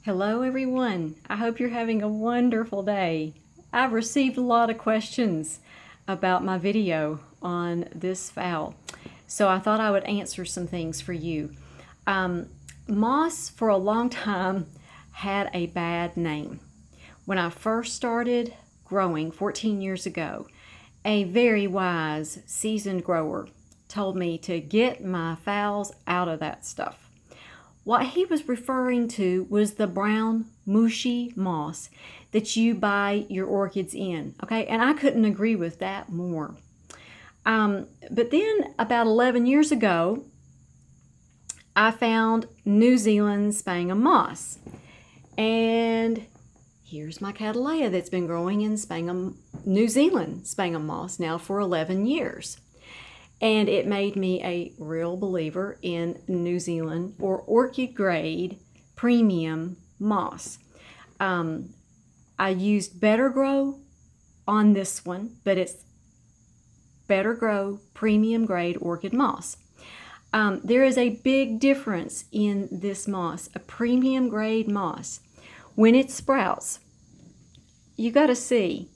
Hello everyone. I hope you're having a wonderful day. I've received a lot of questions about my video on this fowl, so I thought I would answer some things for you. Moss for a long time had a bad name. When I first started growing 14 years ago, a very wise, seasoned grower told me to get my fowls out of that stuff. What he was referring to was the brown, mushy moss that you buy your orchids in, okay? And I couldn't agree with that more. But then about 11 years ago, I found New Zealand sphagnum moss. And here's my Cattleya that's been growing in New Zealand sphagnum moss now for 11 years. And it made me a real believer in New Zealand or orchid grade premium moss. I used Better Grow on this one, but it's Better Grow premium grade orchid moss. There is a big difference in this moss, a premium grade moss. When it sprouts, you got to see.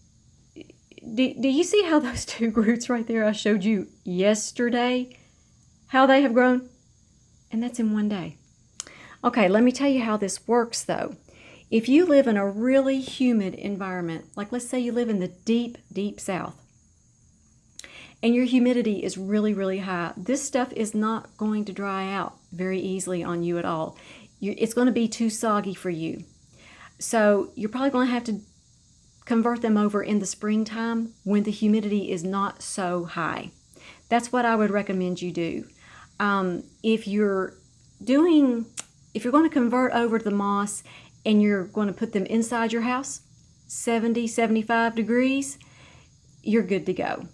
Do you see how those two roots right there I showed you yesterday, how they have grown? And that's in one day. Okay, let me tell you how this works though. If you live in a really humid environment, like let's say you live in the deep, deep south, and your humidity is really, really high, this stuff is not going to dry out very easily on you at all. It's going to be too soggy for you. So you're probably going to have to convert them over in the springtime when the humidity is not so high. That's what I would recommend you do. If you're going to convert over to the moss and you're going to put them inside your house, 70, 75 degrees, you're good to go.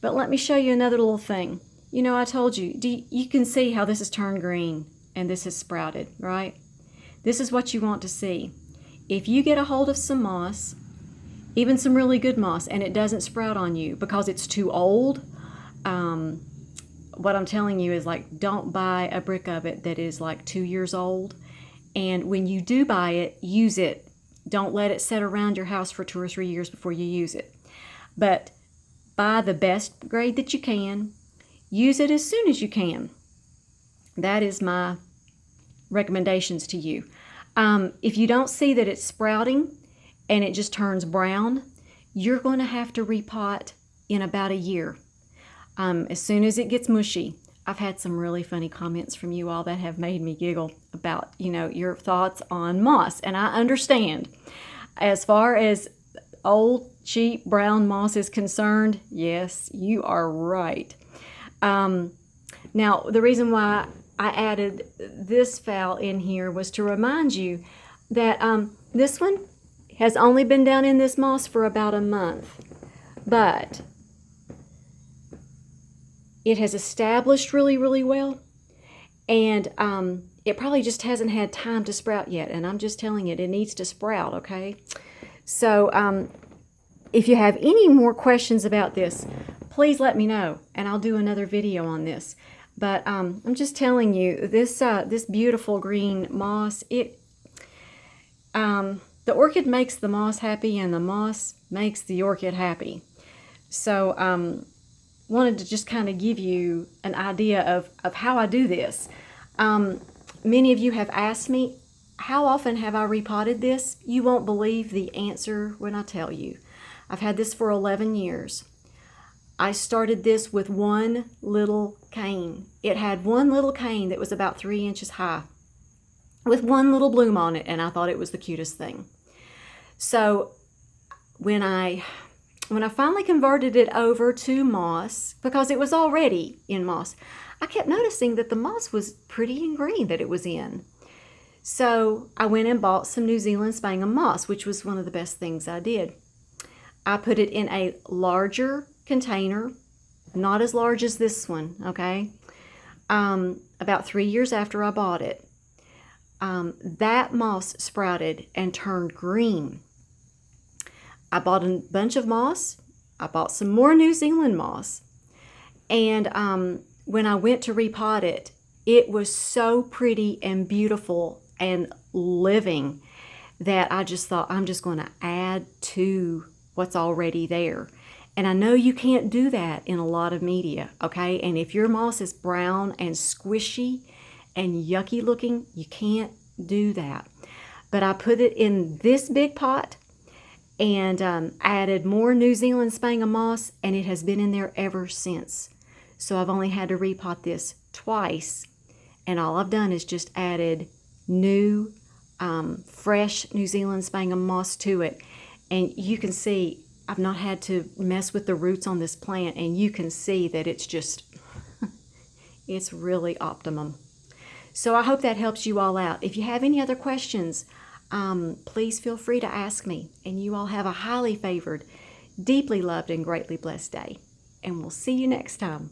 But let me show you another little thing. You know, I told you, you can see how this has turned green and this has sprouted, right? This is what you want to see. If you get a hold of some moss, even some really good moss, and it doesn't sprout on you because it's too old, what I'm telling you is, like, don't buy a brick of it that is like 2 years old. And when you do buy it, use it. Don't let it sit around your house for 2 or 3 years before you use it. But buy the best grade that you can. Use it as soon as you can. That is my recommendations to you. If you don't see that it's sprouting and it just turns brown, you're going to have to repot in about a year. As soon as it gets mushy. I've had some really funny comments from you all that have made me giggle about, your thoughts on moss. And I understand. As far as old, cheap, brown moss is concerned, yes, you are right. Now, the reason why I added this fowl in here was to remind you that this one has only been down in this moss for about a month, but it has established really, really well, and it probably just hasn't had time to sprout yet, and I'm just telling it needs to sprout, okay? So if you have any more questions about this, please let me know, and I'll do another video on this. But I'm just telling you, this beautiful green moss, the orchid makes the moss happy, and the moss makes the orchid happy. So wanted to just kind of give you an idea of how I do this. Many of you have asked me, how often have I repotted this? You won't believe the answer when I tell you. I've had this for 11 years. I started this with one little cane. It had one little cane that was about 3 inches high with one little bloom on it, and I thought it was the cutest thing. So when I finally converted it over to moss, because it was already in moss, I kept noticing that the moss was pretty and green that it was in. So I went and bought some New Zealand sphagnum moss, which was one of the best things I did. I put it in a larger container, not as large as this one, okay? About 3 years after I bought it, that moss sprouted and turned green. I bought a bunch of moss. I bought some more New Zealand moss. And when I went to repot it, it was so pretty and beautiful and living. that I just thought I'm just going to add to what's already there. And I know you can't do that in a lot of media, okay? And if your moss is brown and squishy and yucky looking, you can't do that. But I put it in this big pot and added more New Zealand sphagnum moss, and it has been in there ever since. So I've only had to repot this twice, and all I've done is just added new, fresh New Zealand sphagnum moss to it. And you can see I've not had to mess with the roots on this plant, and you can see that it's just, it's really optimum. So I hope that helps you all out. If you have any other questions, please feel free to ask me. And you all have a highly favored, deeply loved, and greatly blessed day. And we'll see you next time.